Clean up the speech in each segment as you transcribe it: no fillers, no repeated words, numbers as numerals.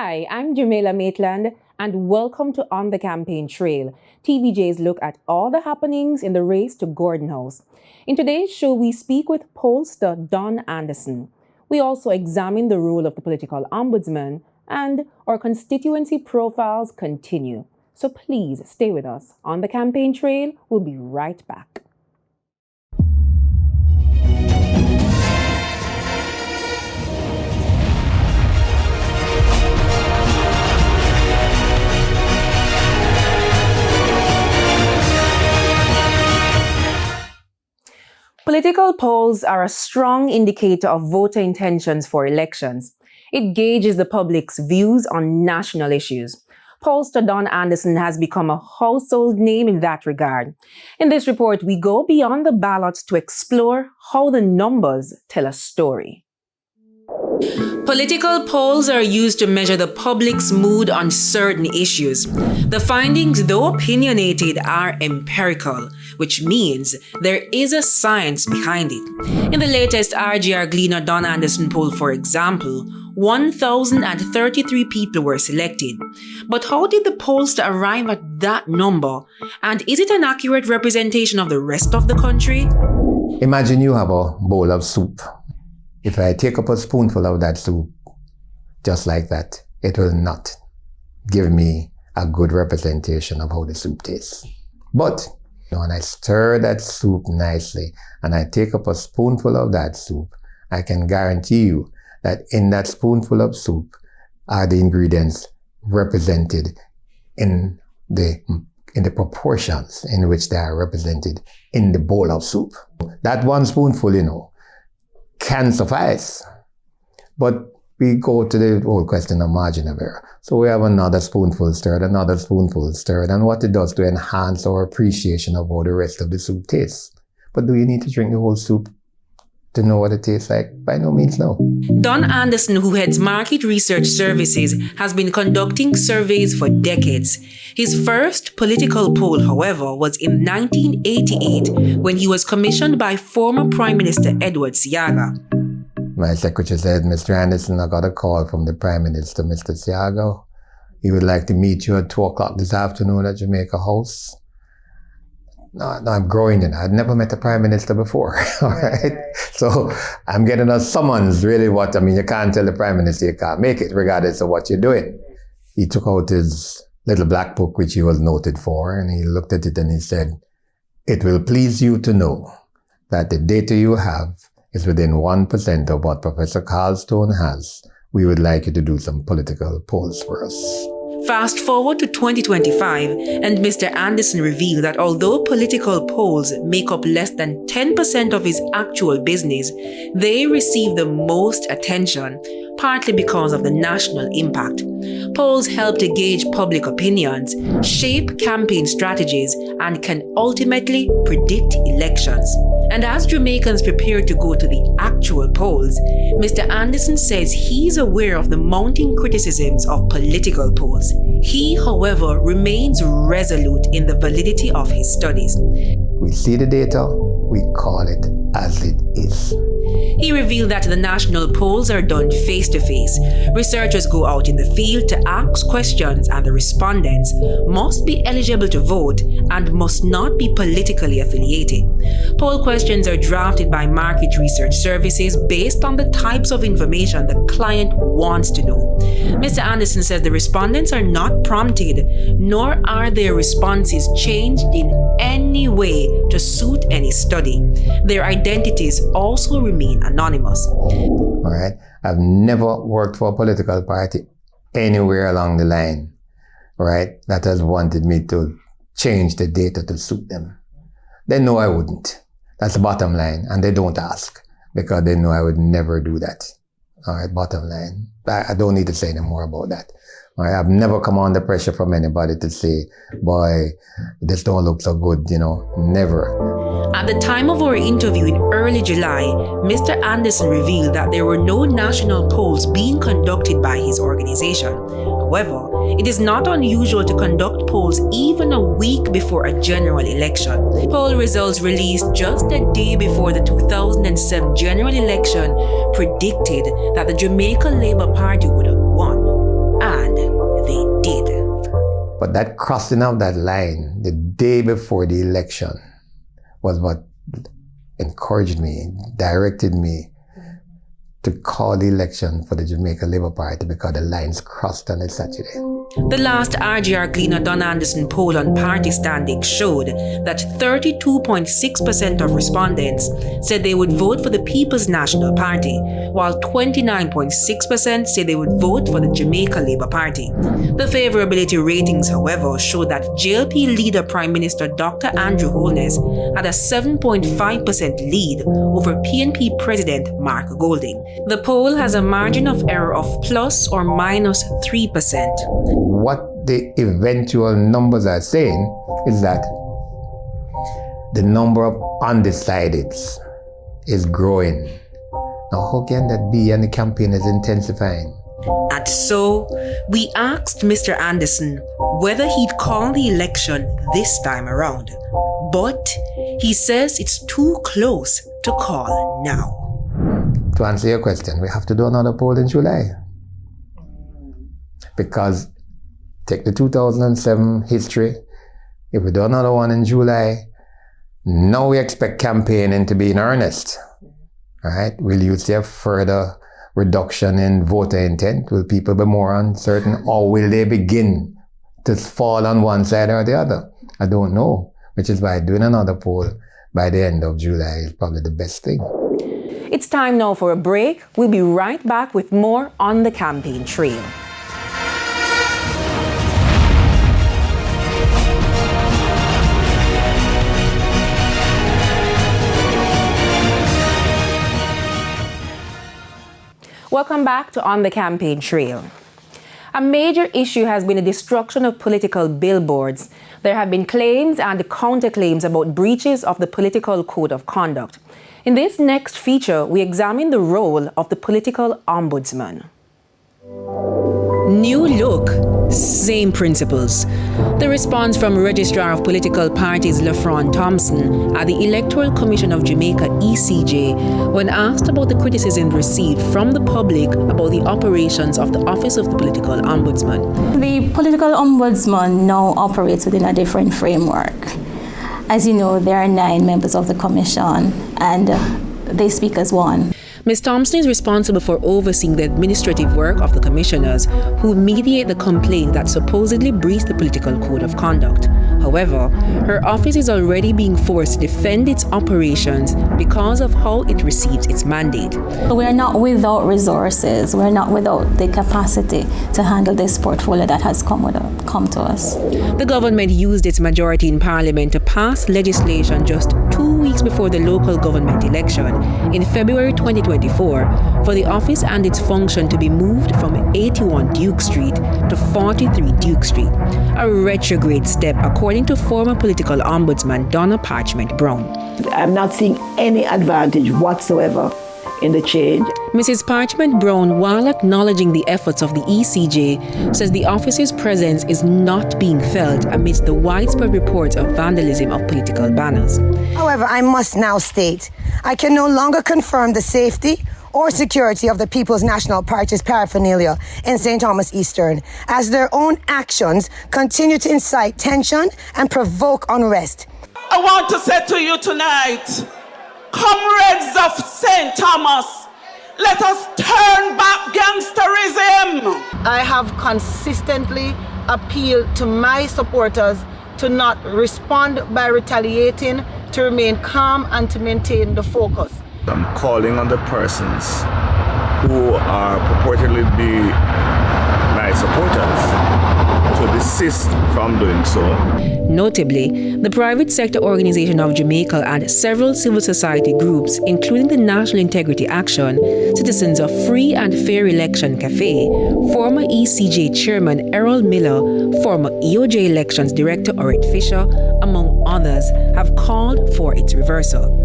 Hi, I'm Jamaica Maitland, and welcome to On the Campaign Trail, TVJ's look at all the happenings in the race to Gordon House. In today's show, we speak with pollster Don Anderson. We also examine the role of the political ombudsman, and our constituency profiles continue. So please stay with us. On the Campaign Trail, we'll be right back. Political polls are a strong indicator of voter intentions for elections. It gauges the public's views on national issues. Pollster Don Anderson has become a household name in that regard. In this report, we go beyond the ballots to explore how the numbers tell a story. Political polls are used to measure the public's mood on certain issues. The findings, though opinionated, are empirical, which means there is a science behind it. In the latest RGR Gleaner Don Anderson poll, for example, 1,033 people were selected. But how did the pollster arrive at that number? And is it an accurate representation of the rest of the country? Imagine you have a bowl of soup. If I take up a spoonful of that soup, just like that, it will not give me a good representation of how the soup tastes. But when I stir that soup nicely and I take up a spoonful of that soup, I can guarantee you that in that spoonful of soup are the ingredients represented in the proportions in which they are represented in the bowl of soup. That one spoonful, can suffice. But we go to the whole question of margin of error. So we have another spoonful stirred, and what it does to enhance our appreciation of how the rest of the soup tastes. But do you need to drink the whole soup to know what it tastes like? By no means, no. Don Anderson, who heads Market Research Services, has been conducting surveys for decades. His first political poll, however, was in 1988 when he was commissioned by former Prime Minister Edward Seaga. My secretary said, Mr. Anderson, I got a call from the Prime Minister, Mr. Seaga. He would like to meet you at 2 o'clock this afternoon at Jamaica House. No, I'm growing in. I'd never met a Prime Minister before, all right? So I'm getting a summons, really you can't tell the Prime Minister you can't make it, regardless of what you're doing. He took out his little black book, which he was noted for, and he looked at it and he said, "It will please you to know that the data you have is within 1% of what Professor Carlstone has. We would like you to do some political polls for us." Fast forward to 2025, and Mr. Anderson revealed that although political polls make up less than 10% of his actual business, they receive the most attention, partly because of the national impact. Polls help to gauge public opinions, shape campaign strategies, and can ultimately predict elections. And as Jamaicans prepare to go to the actual polls, Mr. Anderson says he's aware of the mounting criticisms of political polls. He, however, remains resolute in the validity of his studies. We see the data, we call it as it is. He revealed that the national polls are done face-to-face. Researchers go out in the field to ask questions, and the respondents must be eligible to vote and must not be politically affiliated. Poll questions are drafted by Market Research Services based on the types of information the client wants to know. Mr. Anderson says the respondents are not prompted, nor are their responses changed in any way to suit any study. Their identities also remain anonymous. All right. I've never worked for a political party anywhere along the line, right, that has wanted me to change the data to suit them. They know I wouldn't. That's the bottom line. And they don't ask because they know I would never do that. All right, bottom line. I don't need to say any more about that. All right, I've never come under pressure from anybody to say, boy, this don't look so good, never. At the time of our interview in early July, Mr. Anderson revealed that there were no national polls being conducted by his organization. However, it is not unusual to conduct polls even a week before a general election. Poll results released just a day before the 2007 general election predicted that the Jamaica Labour Party would have won. And But that crossing of that line the day before the election was what encouraged me, directed me to call the election for the Jamaica Labour Party, because the lines crossed on a Saturday. The last RGR Gleaner Don Anderson poll on party standing showed that 32.6% of respondents said they would vote for the People's National Party, while 29.6% said they would vote for the Jamaica Labour Party. The favorability ratings, however, show that JLP leader Prime Minister Dr. Andrew Holness had a 7.5% lead over PNP President Mark Golding. The poll has a margin of error of plus or minus 3%. What the eventual numbers are saying is that the number of undecideds is growing. Now, how can that be? And the campaign is intensifying. And so, we asked Mr. Anderson whether he'd call the election this time around. But he says it's too close to call now. To answer your question, we have to do another poll in July. Because take the 2007 history, if we do another one in July, now we expect campaigning to be in earnest. All right? Will you see a further reduction in voter intent? Will people be more uncertain, or will they begin to fall on one side or the other? I don't know, which is why doing another poll by the end of July is probably the best thing. It's time now for a break. We'll be right back with more on the campaign trail. Welcome back to On the Campaign Trail. A major issue has been the destruction of political billboards. There have been claims and counterclaims about breaches of the political code of conduct. In this next feature, we examine the role of the political ombudsman. New look, same principles. The response from Registrar of Political Parties Lefron Thompson at the Electoral Commission of Jamaica ECJ when asked about the criticism received from the public about the operations of the Office of the Political Ombudsman. The Political Ombudsman now operates within a different framework. As you know, there are 9 members of the commission and they speak as one. Ms. Thompson is responsible for overseeing the administrative work of the commissioners who mediate the complaint that supposedly breached the political code of conduct. However, her office is already being forced to defend its operations because of how it receives its mandate. We're not without resources. We're not without the capacity to handle this portfolio that has come to us. The government used its majority in Parliament to pass legislation just 2 weeks before the local government election in February 2024 for the office and its function to be moved from 81 Duke Street to 43 Duke Street, a retrograde step according to former political ombudsman Donna Parchment Brown. I'm not seeing any advantage whatsoever in the change. Mrs. Parchment Brown, while acknowledging the efforts of the ECJ, says the office's presence is not being felt amidst the widespread reports of vandalism of political banners. However, I must now state, I can no longer confirm the safety or security of the People's National Party's paraphernalia in St. Thomas Eastern, as their own actions continue to incite tension and provoke unrest. I want to say to you tonight, comrades of St. Thomas, let us turn back gangsterism. I have consistently appealed to my supporters to not respond by retaliating, to remain calm and to maintain the focus. I'm calling on the persons who are purportedly be my supporters to desist from doing so. Notably, the private sector organization of Jamaica and several civil society groups, including the National Integrity Action, Citizens of Free and Fair Election Cafe, former ECJ Chairman Errol Miller, former EOJ Elections Director Orit Fisher, among others, have called for its reversal.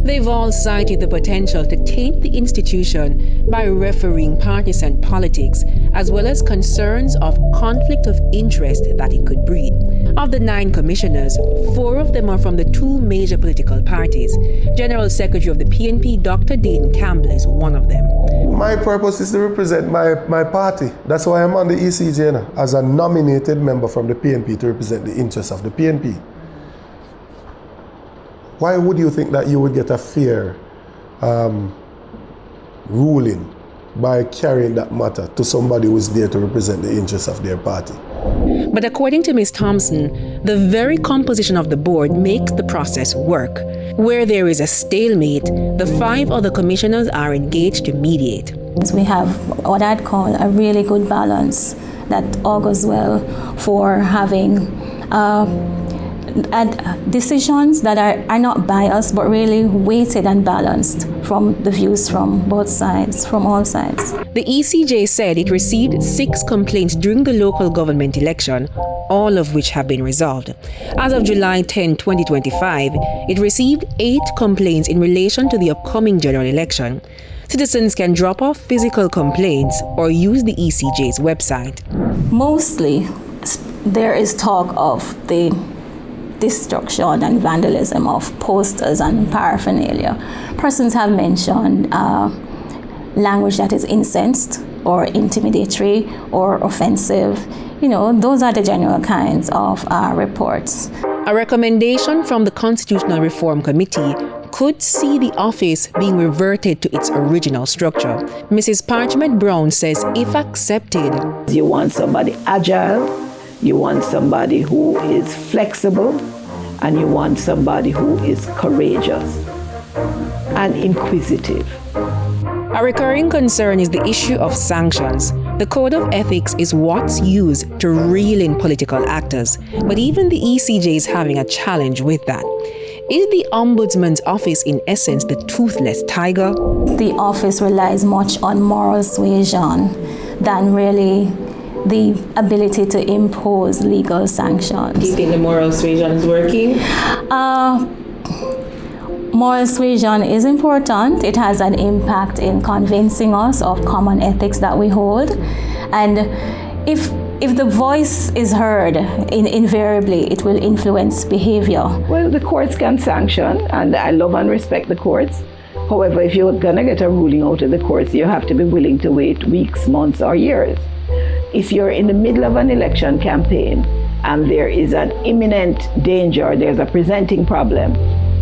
They've all cited the potential to taint the institution by refereeing partisan politics, as well as concerns of conflict of interest that it could breed. Of the 9 commissioners, 4 of them are from the 2 major political parties. General Secretary of the PNP, Dr. Dayton Campbell, is one of them. My purpose is to represent my party. That's why I'm on the ECJ now, as a nominated member from the PNP to represent the interests of the PNP. Why would you think that you would get a fair ruling by carrying that matter to somebody who is there to represent the interests of their party? But according to Ms. Thompson, the very composition of the board makes the process work. Where there is a stalemate, the 5 other commissioners are engaged to mediate. We have what I'd call a really good balance that augurs well for having decisions that are not biased, but really weighted and balanced from the views from both sides, from all sides. The ECJ said it received 6 complaints during the local government election, all of which have been resolved. As of July 10, 2025, it received 8 complaints in relation to the upcoming general election. Citizens can drop off physical complaints or use the ECJ's website. Mostly, there is talk of the destruction and vandalism of posters and paraphernalia. Persons have mentioned language that is incensed or intimidatory or offensive. Those are the general kinds of reports. A recommendation from the Constitutional Reform Committee could see the office being reverted to its original structure. Mrs. Parchment Brown says if accepted, you want somebody agile, you want somebody who is flexible, and you want somebody who is courageous and inquisitive. A recurring concern is the issue of sanctions. The Code of Ethics is what's used to reel in political actors, but even the ECJ is having a challenge with that. Is the Ombudsman's office in essence the toothless tiger? The office relies much on moral suasion than really the ability to impose legal sanctions. Do you think the moral suasion is working? Moral suasion is important. It has an impact in convincing us of common ethics that we hold. And if the voice is heard, invariably it will influence behavior. Well, the courts can sanction, and I love and respect the courts. However, if you're gonna get a ruling out of the courts, you have to be willing to wait weeks, months, or years. If you're in the middle of an election campaign and there is an imminent danger, there's a presenting problem,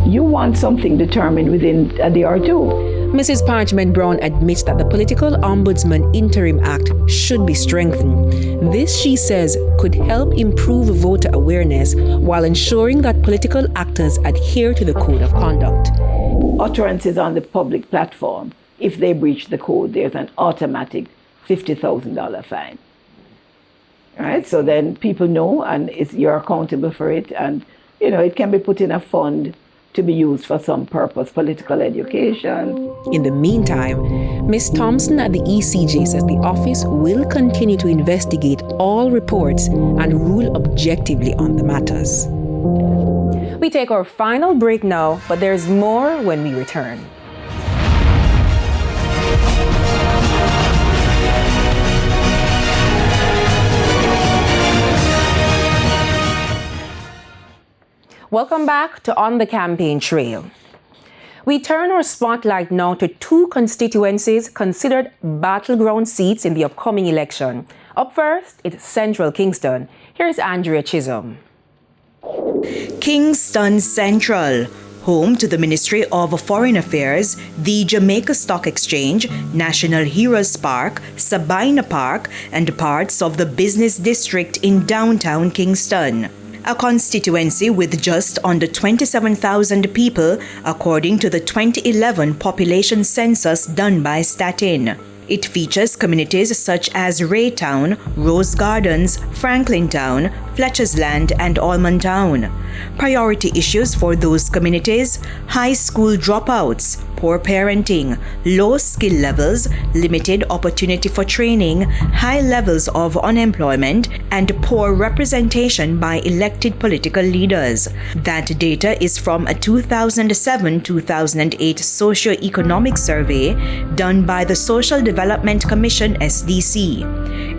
you want something determined within a day or 2. Mrs. Parchment Brown admits that the Political Ombudsman Interim Act should be strengthened. This, she says, could help improve voter awareness while ensuring that political actors adhere to the code of conduct. Utterances on the public platform, if they breach the code, there's an automatic $50,000 fine. All right, so then people know, and you're accountable for it, and it can be put in a fund to be used for some purpose, political education. In the meantime, Ms. Thompson at the ECJ says the office will continue to investigate all reports and rule objectively on the matters. We take our final break now, but there's more when we return. Welcome back to On the Campaign Trail. We turn our spotlight now to 2 constituencies considered battleground seats in the upcoming election. Up first, it's Central Kingston. Here's Andrea Chisholm. Kingston Central, home to the Ministry of Foreign Affairs, the Jamaica Stock Exchange, National Heroes Park, Sabina Park, and parts of the business district in downtown Kingston. A constituency with just under 27,000 people, according to the 2011 population census done by Statin. It features communities such as Raytown, Rose Gardens, Franklintown, Fletcher's Land, and Almond Town. Priority issues for those communities: high school dropouts, poor parenting, low skill levels, limited opportunity for training, high levels of unemployment, and poor representation by elected political leaders. That data is from a 2007-2008 socio-economic survey done by the Social Development Development Commission (SDC).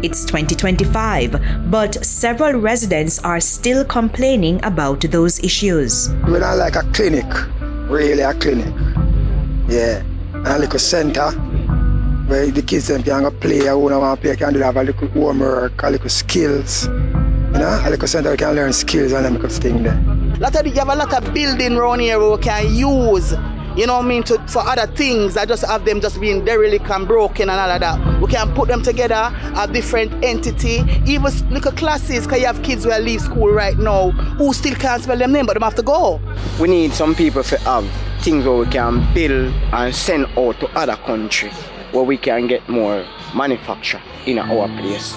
It's 2025, but several residents are still complaining about those issues. We don't like a clinic, really a clinic. Yeah, a little center where the kids can play, can have a little homework, a little skills. You know, a little center where can learn skills and them kind of thing there. You have a lot of building around here we can use, you know what I mean, for other things that just have them just being derelict and broken and all of that. We can put them together, a different entity, even little classes, because you have kids who leave school right now who still can't spell them name, but they have to go. We need some people to have things where we can build and send out to other countries where we can get more manufacture in our place.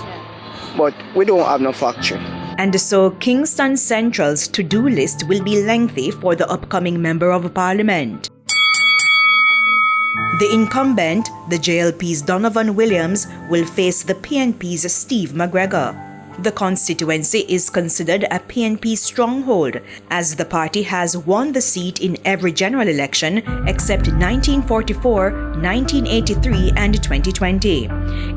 But we don't have no factory. And so Kingston Central's to-do list will be lengthy for the upcoming Member of Parliament. The incumbent, the JLP's Donovan Williams, will face the PNP's Steve McGregor. The constituency is considered a PNP stronghold, as the party has won the seat in every general election except 1944, 1983 and 2020.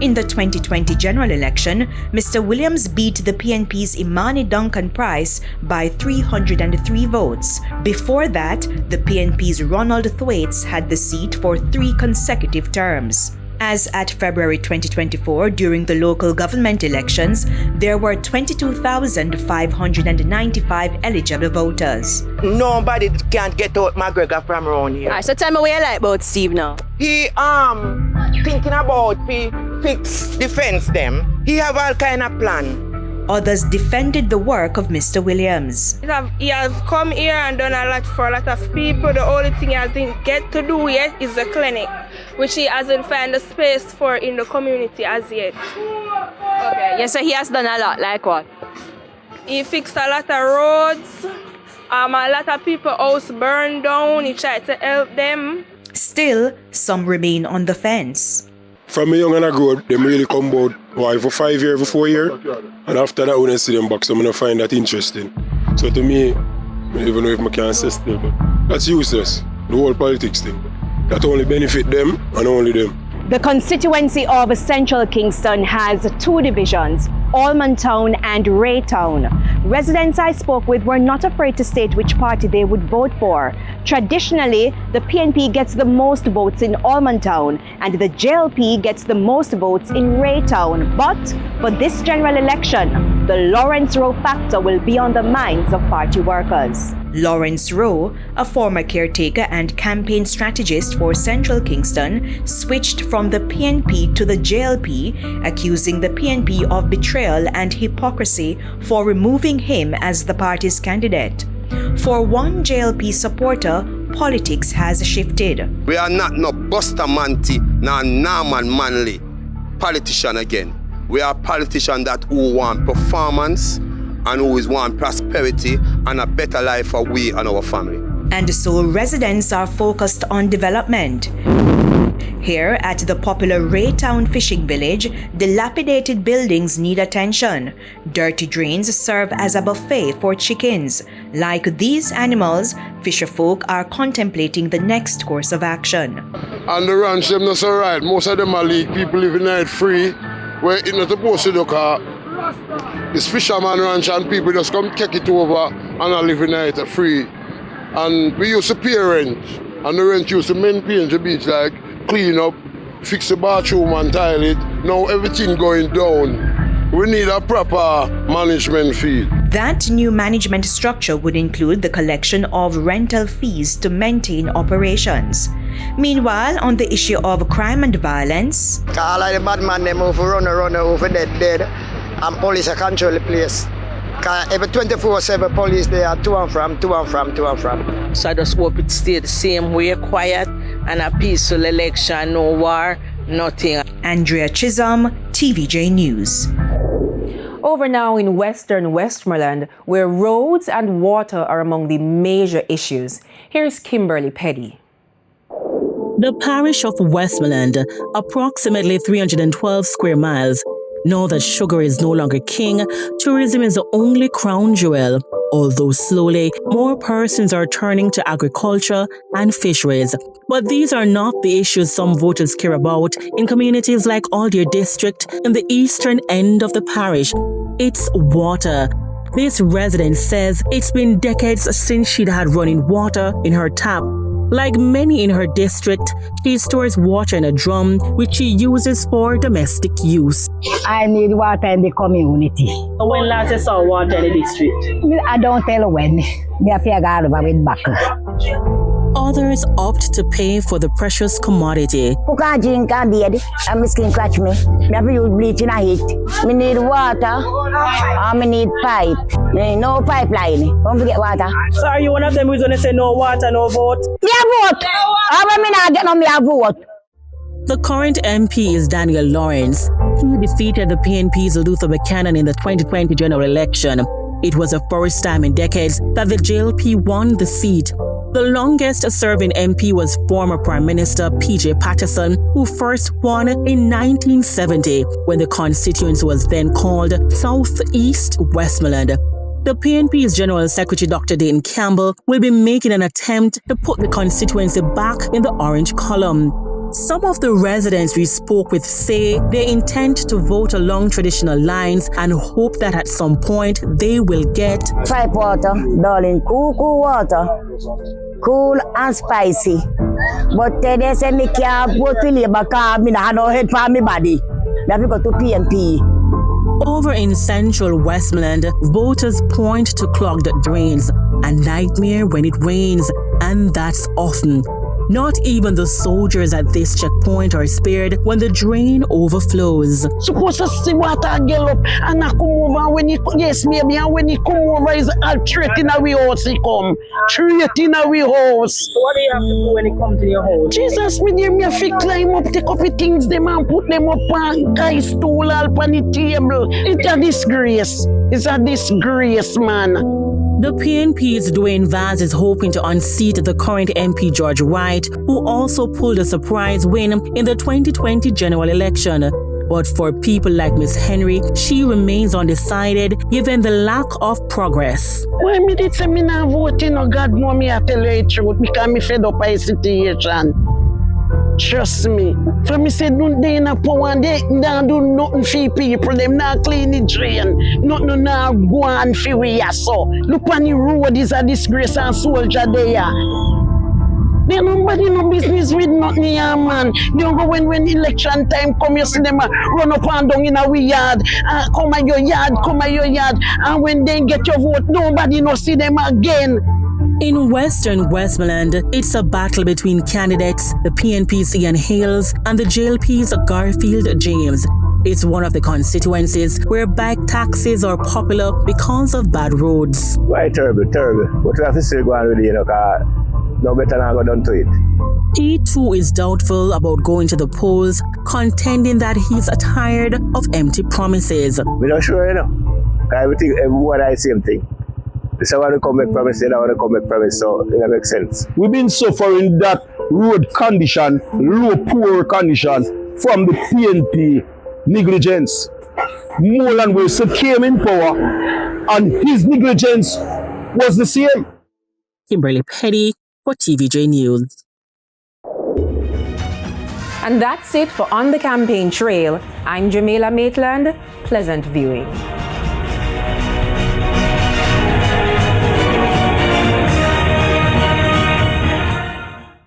In the 2020 general election, Mr. Williams beat the PNP's Imani Duncan Price by 303 votes. Before that, the PNP's Ronald Thwaites had the seat for 3 consecutive terms. As at February 2024, during the local government elections, there were 22,595 eligible voters. Nobody can get out McGregor from around here. Alright, so tell me what you like about Steve now. He thinking about fix defense them. He have all kind of plan. Others defended the work of Mr. Williams. He has come here and done a lot for a lot of people. The only thing he hasn't get to do yet is the clinic, which he hasn't found a space for in the community as yet. Okay, yes, so he has done a lot, like what? He fixed a lot of roads. A lot of people house burned down. He tried to help them. Still, some remain on the fence. From a young and I grow up, them really come about for 5 years, for 4 years. And after that, when I see them back, so I'm going to find that interesting. So to me, I don't even know if I can say still, but that's useless, the whole politics thing. That only benefit them and only them. The constituency of Central Kingston has 2 divisions, Allman Town and Ray Town. Residents I spoke with were not afraid to state which party they would vote for. Traditionally, the PNP gets the most votes in Allman Town and the JLP gets the most votes in Ray Town. But for this general election, the Lawrence Rowe factor will be on the minds of party workers. Lawrence Rowe, a former caretaker and campaign strategist for Central Kingston, switched from the PNP to the JLP, accusing the PNP of betrayal and hypocrisy for removing him as the party's candidate. For one JLP supporter, politics has shifted. We are not no Bustamante, nor Norman Manley politician again. We are politicians that who want performance and who want prosperity and a better life for we and our family. And so residents are focused on development. Here at the popular Raytown fishing village, dilapidated buildings need attention. Dirty drains serve as a buffet for chickens. Like these animals, fisherfolk are contemplating the next course of action. And the ranch, them not so right. Most of them are league people living there free, where it's not supposed to do. It's fisherman ranch and people just come take it over and are living there free. And we used to pay rent, and the rent used to maintain the beach, like clean up, fix the bathroom and tile it. Now everything going down. We need a proper management fee. That new management structure would include the collection of rental fees to maintain operations. Meanwhile, on the issue of crime and violence, All of the bad man, they move run over dead, and police control the place. Every 24/7 police there, to and from. So I just hope it stay the same way, quiet and a peaceful election, no war, nothing. Andrea Chisholm, TVJ News. Over now in western Westmoreland, where roads and water are among the major issues. Here's Kimberly Petty. The parish of Westmoreland, approximately 312 square miles, Now that sugar is no longer king, tourism is the only crown jewel. Although slowly, more persons are turning to agriculture and fisheries. But these are not the issues some voters care about in communities like Aldeer District in the eastern end of the parish. It's water. This resident says it's been decades since she'd had running water in her tap. Like many in her district, she stores water in a drum, which she uses for domestic use. I need water in the community. When last you saw water in the district? I don't tell when. Me have to go over with buckle. Others opt to pay for the precious commodity. Who can't drink and bathe, and my skin catch me. Me have to use bleach in a heat. Me need water, and me need pipe. Me need no pipeline. Don't forget water. So are you one of them who's going to say no water, no vote? Me a vote. How about me not get no me a vote? The current MP is Daniel Lawrence. He defeated the PNP's Luther Buchanan in the 2020 general election. It was the first time in decades that the JLP won the seat. The longest-serving MP was former Prime Minister P.J. Patterson, who first won in 1970 when the constituency was then called South East Westmoreland. The PNP's General Secretary Dr. Dayton Campbell will be making an attempt to put the constituency back in the orange column. Some of the residents we spoke with say they intend to vote along traditional lines and hope that at some point they will get pipe water, darling, cool water, cool and spicy. But they say me can't vote for Labour because me have no head for me body. Me have to go to PNP. Over in central Westmoreland, voters point to clogged drains, a nightmare when it rains, and that's often. Not even the soldiers at this checkpoint are spared when the drain overflows. Supposed to see water get up and I come over when it, yes maybe, and when it come over is all straight in our house he come. Straight in our house. So what do you have to do when it comes in your house? Jesus, me have to climb up, take up the things them and put them up on guy's stool all on the table. It's a disgrace. It's a disgrace, man. The PNP's Dwayne Vaz is hoping to unseat the current MP George Wright, who also pulled a surprise win in the 2020 general election. But for people like Miss Henry, she remains undecided given the lack of progress. Why me did say me not voting? No, God know me I tell you the truth because me fed up by the situation. Trust me. For me say they in a power and they don't do nothing for people. Them not clean the drain. Nothing not go on for we so. Look on the road is a disgrace and soldier there. They nobody no business with nothing here, man. They don't go when election time come, you see them run up and down in a wee yard. Come at your yard, come at your yard. And when they get your vote, nobody no see them again. In Western Westmoreland, it's a battle between candidates, the PNP's Ian Hales and the JLP's Garfield James. It's one of the constituencies where bike taxis are popular because of bad roads. Why terrible. But we have to still go on with it, because no better than go down to it. He too is doubtful about going to the polls, contending that he's tired of empty promises. We're not sure, Everything, everyone has the same thing. If I want to come make promise, then I want to come make promise, so it makes sense. We've been suffering that road condition, low poor condition from the PNP negligence. Moreland Wilson came in power and his negligence was the same. Kimberly Petty for TVJ News. And that's it for On the Campaign Trail. I'm Jamila Maitland. Pleasant viewing.